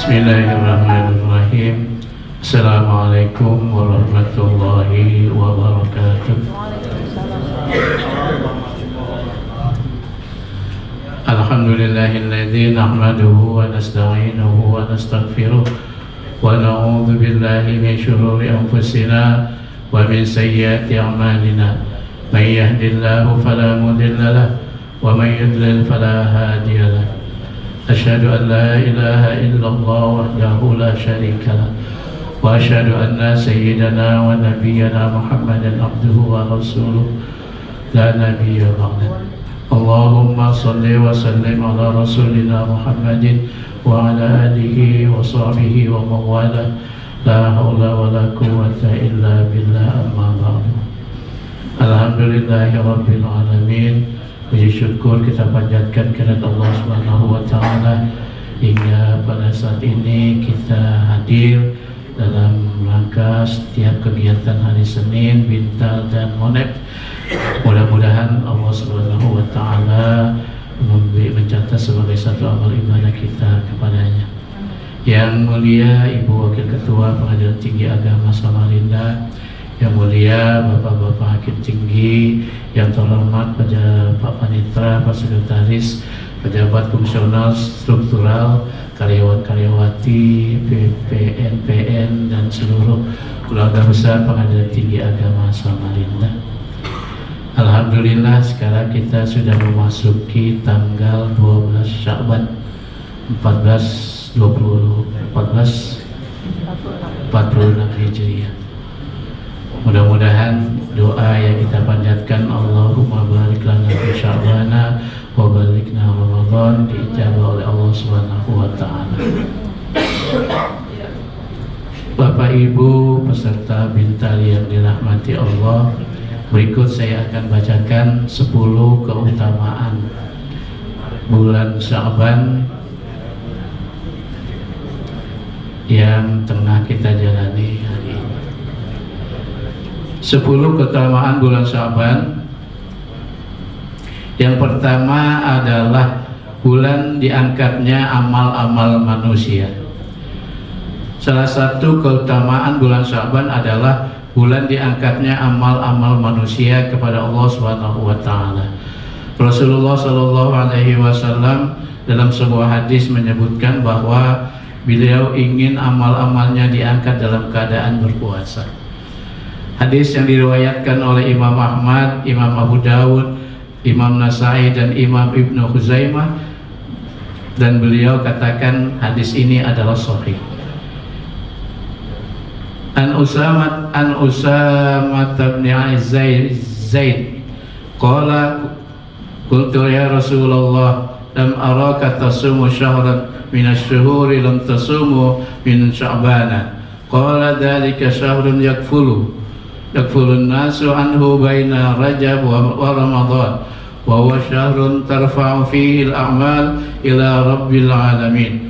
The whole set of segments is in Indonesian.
Bismillahirrahmanirrahim. Assalamualaikum warahmatullahi wabarakatuh. Alhamdulillahilladzi nahmaduhu wa nasta'inuhu wa nastaghfiruh wa na'udzu billahi min syururi anfusina wa min sayyiati a'malina. May yahdihillahu fala mudilla lahu wa may yudlil fala hadiya lahu. Asyhadu an la ilaha illallah wahdahu la syarika lah wa asyhadu anna sayyidana wa nabiyyana Muhammadan abduhu wa rasuluh la nabiyya ba'dah. Allahumma salli wa sallim ala rasulina Muhammadin wa ala alihi wa sahbihi wa mawala. La haula wa la quwwata illa billah, amma ba'du. Alhamdulillahi rabbil alamin. Puji syukur kita panjatkan kepada Allah Subhanahu wa taala hingga pada saat ini kita hadir dalam rangka setiap kegiatan hari Senin, Bintal dan Monep. Mudah-mudahan Allah Subhanahu wa taala mencatat sebagai satu amal ibadah kita kepadanya. Yang mulia Ibu Wakil Ketua Pengadilan Tinggi Agama Samarinda, yang mulia Bapak-Bapak Hakim Tinggi, yang terhormat Pak Panitra, Pak Sekretaris, pejabat fungsional struktural, karyawan-karyawati, PPN dan seluruh keluarga besar Pengadilan Tinggi Agama Samarinda. Alhamdulillah sekarang kita sudah memasuki tanggal 12 Sya'ban 1446 Hijriah. Mudah-mudahan doa yang kita panjatkan, Allahumma barik lana fi sya'bana wa balikna Ramadan, diijabah oleh Allah Subhanahu wa taala. Bapak Ibu peserta Bintal yang dirahmati Allah, berikut saya akan bacakan 10 keutamaan bulan Sya'ban yang tengah kita jalani hari ini. 10 keutamaan bulan Sya'ban. Yang pertama adalah bulan diangkatnya amal-amal manusia. Salah satu keutamaan bulan Sya'ban adalah bulan diangkatnya amal-amal manusia kepada Allah Subhanahu wa taala. Rasulullah sallallahu alaihi wasallam dalam sebuah hadis menyebutkan bahwa beliau ingin amal-amalnya diangkat dalam keadaan berpuasa. Hadis yang diriwayatkan oleh Imam Ahmad, Imam Abu Dawud, Imam Nasai dan Imam Ibnu Khuzaimah, dan beliau katakan hadis ini adalah sahih. An Usamah bin Zaid qala qultu ya Rasulullah lam araka tasumu syahran min asy-syuhuri lam tasumu min Sya'bana qala dzalika syahrun yakfulun nasu anhu baina Rajab wa Ramadan wa huwa syahrun tarfa'u fihi al-a'mal ila rabbil alamin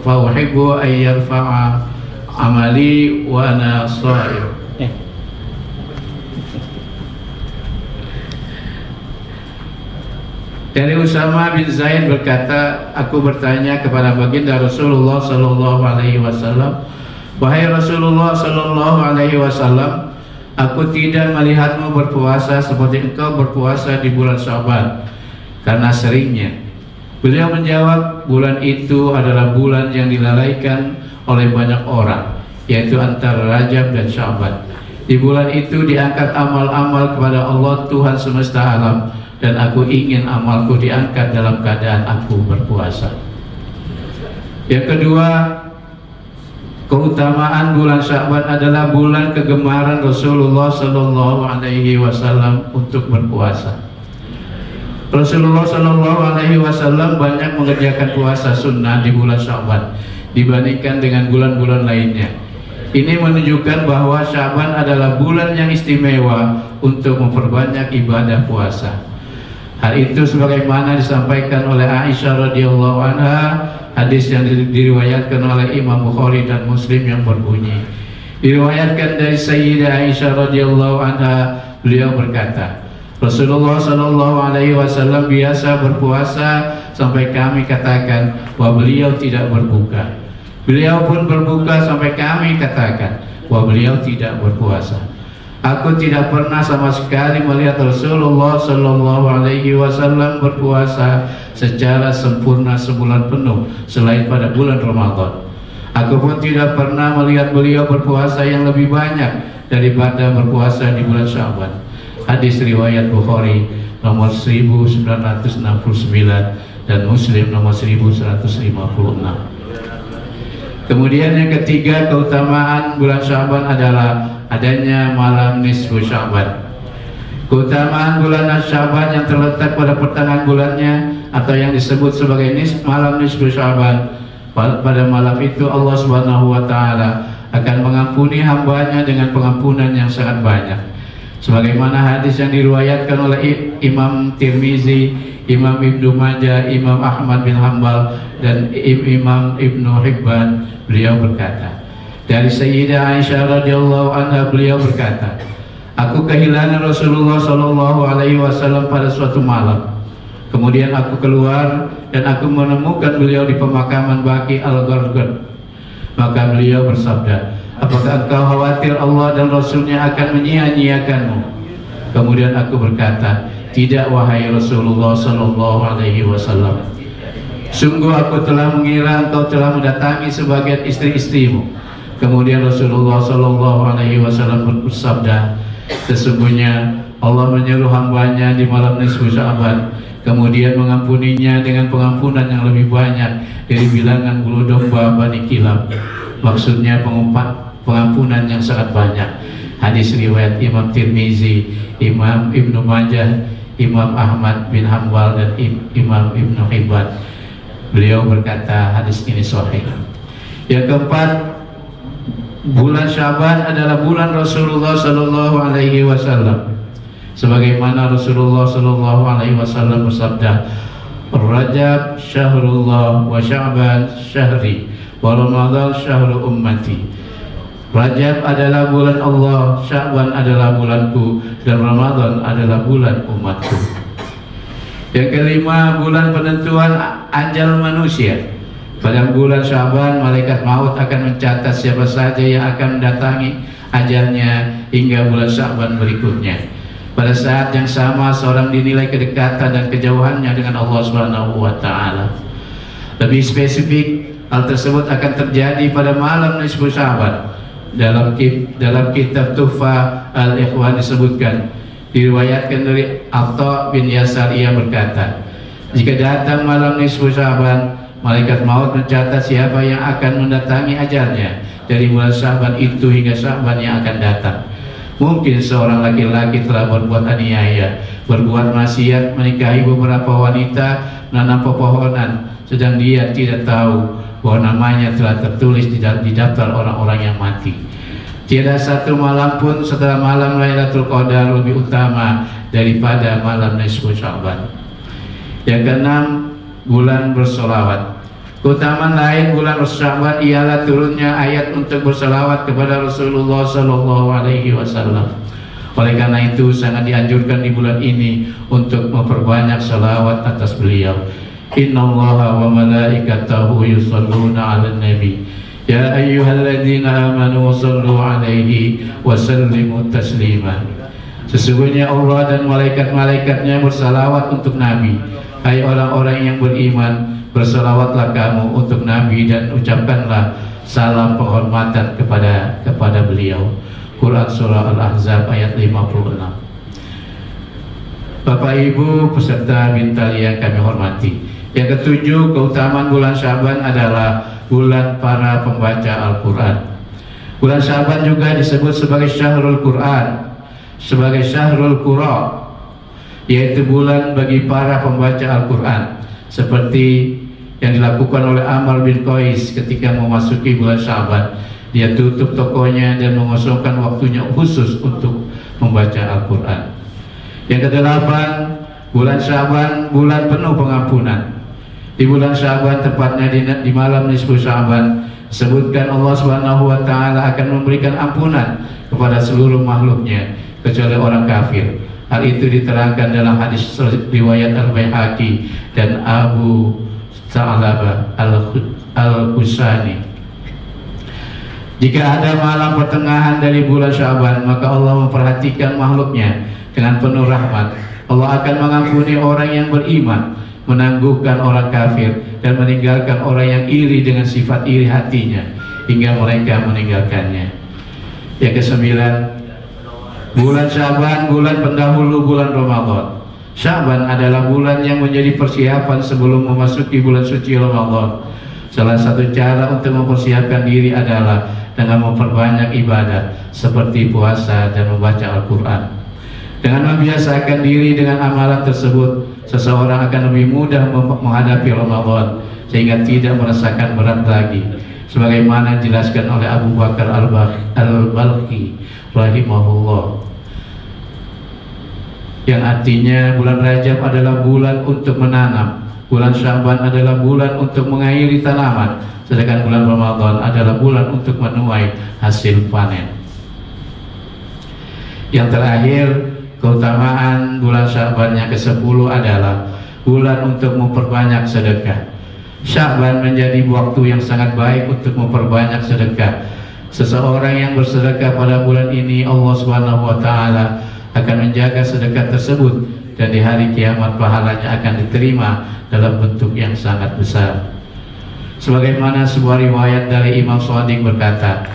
fa uhibbu an yarfa'a amali wa ana sha'im. Dari Usamah bin Zaid berkata, aku bertanya kepada baginda Rasulullah sallallahu alaihi wasallam, wahai Rasulullah sallallahu alaihi wasallam, aku tidak melihatmu berpuasa seperti engkau berpuasa di bulan Sya'ban karena seringnya. Beliau menjawab, bulan itu adalah bulan yang dilalaikan oleh banyak orang, yaitu antara Rajab dan Sya'ban. Di bulan itu diangkat amal-amal kepada Allah Tuhan semesta alam, dan aku ingin amalku diangkat dalam keadaan aku berpuasa. Yang kedua, keutamaan bulan Sya'ban adalah bulan kegemaran Rasulullah sallallahu alaihi wasallam untuk berpuasa. Rasulullah sallallahu alaihi wasallam banyak mengerjakan puasa sunnah di bulan Sya'ban dibandingkan dengan bulan-bulan lainnya. Ini menunjukkan bahwa Sya'ban adalah bulan yang istimewa untuk memperbanyak ibadah puasa. Hal itu sebagaimana disampaikan oleh Aisyah radhiyallahu anha, hadis yang diriwayatkan oleh Imam Bukhari dan Muslim yang berbunyi, diriwayatkan dari Sayyidah Aisyah radhiyallahu anha, beliau berkata, Rasulullah sallallahu alaihi wasallam biasa berpuasa sampai kami katakan bahwa beliau tidak berbuka. Beliau pun berbuka sampai kami katakan bahwa beliau tidak berpuasa. Aku tidak pernah sama sekali melihat Rasulullah Sallallahu Alaihi Wasallam berpuasa secara sempurna sebulan penuh selain pada bulan Ramadan. Aku pun tidak pernah melihat beliau berpuasa yang lebih banyak daripada berpuasa di bulan Sya'ban. Hadis riwayat Bukhari nomor 1969 dan Muslim nomor 1156. Kemudian yang ketiga, keutamaan bulan Sya'ban adalah adanya malam nisfu Sya'ban. Keutamaan bulan Sya'ban yang terletak pada pertengahan bulannya atau yang disebut sebagai malam nisfu Sya'ban. Pada malam itu Allah Subhanahu wa taala akan mengampuni hambanya dengan pengampunan yang sangat banyak. Sebagaimana hadis yang diriwayatkan oleh Imam Tirmizi, Imam Ibnu Majah, Imam Ahmad bin Hanbal dan Imam Ibnu Hibban, beliau berkata, dari Sayyidah Aisyah radhiyallahu anha, beliau berkata, aku kehilangan Rasulullah Shallallahu Alaihi Wasallam pada suatu malam. Kemudian aku keluar dan aku menemukan beliau di pemakaman Baqi al-Gharqad. Maka beliau bersabda, apakah engkau khawatir Allah dan Rasulnya akan menyia-nyiakanmu? Kemudian aku berkata, tidak wahai Rasulullah Sallallahu Alaihi Wasallam. Sungguh aku telah mengira engkau telah mendatangi sebagian istri-istrimu. Kemudian Rasulullah Sallallahu Alaihi Wasallam bersabda, sesungguhnya Allah menyeru hambanya di malam nisfu Sya'ban, kemudian mengampuninya dengan pengampunan yang lebih banyak dari bilangan bulu domba Bani Kilab. Maksudnya pengampunan yang sangat banyak. Hadis riwayat Imam Tirmizi, Imam Ibnu Majah, Imam Ahmad bin Hanbal dan Imam Ibnu Hibban. Beliau berkata hadis ini sahih. Yang keempat, bulan Sya'ban adalah bulan Rasulullah Sallallahu Alaihi Wasallam. Sebagaimana Rasulullah Sallallahu Alaihi Wasallam bersabda, Rajab syahrullah wa Sya'ban syahri wa Ramadan syahru ummati. Rajab adalah bulan Allah, Sya'ban adalah bulanku, dan Ramadan adalah bulan umatku. Yang kelima, bulan penentuan ajal manusia. Pada bulan Sya'ban, malaikat maut akan mencatat siapa saja yang akan mendatangi ajalnya hingga bulan Sya'ban berikutnya. Pada saat yang sama, seorang dinilai kedekatan dan kejauhannya dengan Allah Subhanahu wa taala. Lebih spesifik, hal tersebut akan terjadi pada malam nisfu Sya'ban. Dalam kitab Tuhfa al-Ikhwan disebutkan, diriwayatkan dari Atha bin Yasar, ia berkata, jika datang malam nisfu Sya'ban, malaikat maut mencatat siapa yang akan mendatangi ajalnya dari bulan Sya'ban itu hingga Sya'ban yang akan datang. Mungkin seorang laki-laki telah berbuat aniaya, berbuat maksiat, menikahi beberapa wanita, menanam pepohonan, sedang dia tidak tahu bahwa namanya telah tertulis di daftar orang-orang yang mati. Tiada satu malam pun setelah malam Lailatul Qadar lebih utama daripada malam nisfu Sya'ban. Yang keenam, bulan bersolawat. Keutamaan lain bulan Sya'ban ialah turunnya ayat untuk berselawat kepada Rasulullah Sallallahu Alaihi Wasallam. Oleh karena itu sangat dianjurkan di bulan ini untuk memperbanyak selawat atas beliau. Innallaha wa malaikatahu yusholluna 'alan nabi. Ya ayyuhalladzina amanu shallu 'alaihi wa sallimu taslima. Sesungguhnya Allah dan malaikat-malaikatnya bersalawat untuk Nabi. Hai orang-orang yang beriman, bersalawatlah kamu untuk Nabi dan ucapkanlah salam penghormatan kepada beliau. Quran Surah Al-Ahzab ayat 56. Bapak Ibu peserta Bintal yang kami hormati, yang ketujuh, keutamaan bulan Sya'ban adalah bulan para pembaca Al-Quran. Bulan Sya'ban juga disebut sebagai Syahrul Quran, sebagai Syahrul Qura, yaitu bulan bagi para pembaca Al-Quran, seperti yang dilakukan oleh Amr bin Qais ketika memasuki bulan Sya'ban. Dia tutup tokonya dan mengosongkan waktunya khusus untuk membaca Al-Quran. Yang kedelapan, bulan Sya'ban, bulan penuh pengampunan. Di bulan Sya'ban, tepatnya di malam nisfu Sya'ban, sebutkan Allah Subhanahu wa taala akan memberikan ampunan kepada seluruh makhluknya kecuali orang kafir. Hal itu diterangkan dalam hadis riwayat Al-Baihaqi dan Abu Sa'labah Al-Khusani Jika ada malam pertengahan dari bulan Sya'ban, maka Allah memperhatikan makhluknya dengan penuh rahmat. Allah akan mengampuni orang yang beriman, menangguhkan orang kafir, dan meninggalkan orang yang iri dengan sifat iri hatinya hingga mereka meninggalkannya. Yang kesembilan, bulan Sya'ban, bulan pendahulu bulan Ramadan. Sya'ban adalah bulan yang menjadi persiapan sebelum memasuki bulan suci Ramadan. Salah satu cara untuk mempersiapkan diri adalah dengan memperbanyak ibadah seperti puasa dan membaca Al-Quran. Dengan membiasakan diri dengan amalan tersebut, seseorang akan lebih mudah menghadapi Ramadan sehingga tidak merasakan berat lagi. Sebagaimana dijelaskan oleh Abu Bakar Al-Balkhi rahimahullah, yang artinya bulan Rajab adalah bulan untuk menanam, bulan Sya'ban adalah bulan untuk mengairi tanaman, sedangkan bulan Ramadan adalah bulan untuk menuai hasil panen. Yang terakhir, keutamaan bulan Sya'ban yang ke-10 adalah bulan untuk memperbanyak sedekah. Sya'ban menjadi waktu yang sangat baik untuk memperbanyak sedekah. Seseorang yang bersedekah pada bulan ini, Allah Subhanahu wa Ta'ala akan menjaga sedekah tersebut, dan di hari kiamat pahalanya akan diterima dalam bentuk yang sangat besar. Sebagaimana sebuah riwayat dari Imam Shadiq berkata,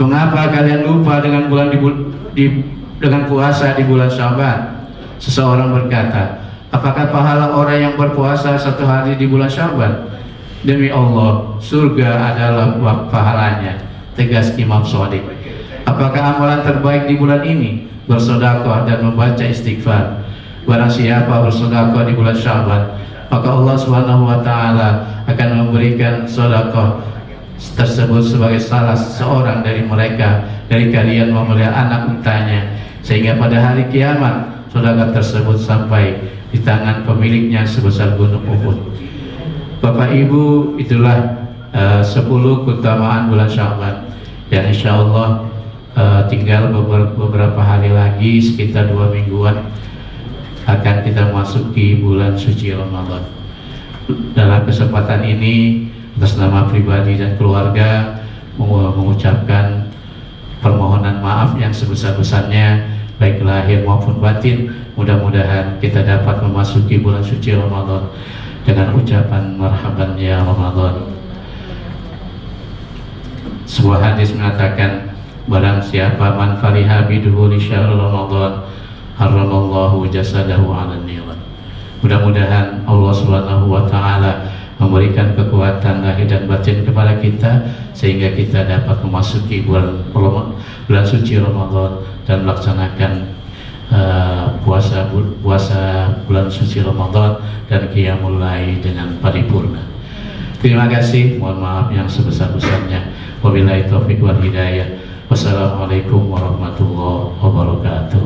mengapa kalian lupa dengan dengan puasa di bulan Sya'ban? Seseorang berkata, apakah pahala orang yang berpuasa satu hari di bulan Sya'ban? Demi Allah, surga adalah pahalanya, tegas Imam Shadiq. Apakah amalan terbaik di bulan ini? Bersedekah dan membaca istighfar. Barang siapa bersedekah di bulan Sya'ban, maka Allah Subhanahu wa Ta'ala akan memberikan sedekah tersebut sebagai salah seorang dari mereka, dari kalian memelihara anak untanya, sehingga pada hari kiamat sedekah tersebut sampai di tangan pemiliknya sebesar gunung Uhud. Bapak Ibu, itulah 10 keutamaan bulan Sya'ban yang insya Allah tinggal beberapa hari lagi, sekitar 2 mingguan akan kita masuki bulan suci Ramadan. Dalam kesempatan ini, atas nama pribadi dan keluarga, mengucapkan permohonan maaf yang sebesar-besarnya, baik lahir maupun batin. Mudah-mudahan kita dapat memasuki bulan suci Ramadan dengan ucapan marhaban ya Ramadan. Sebuah hadis mengatakan, barang siapa man fariha biduhuli syahr Ramadan, haramallahu jasadahu 'alan niran. Mudah-mudahan Allah Subhanahu wa Ta'ala memberikan kekuatan lahir dan batin kepada kita sehingga kita dapat memasuki bulan suci Ramadan dan melaksanakan puasa bulan suci Ramadan dan qiyamul lail dengan paripurna. Terima kasih, mohon maaf yang sebesar-besarnya. Wabillahi taufiq wal hidayah. Wassalamualaikum warahmatullahi wabarakatuh.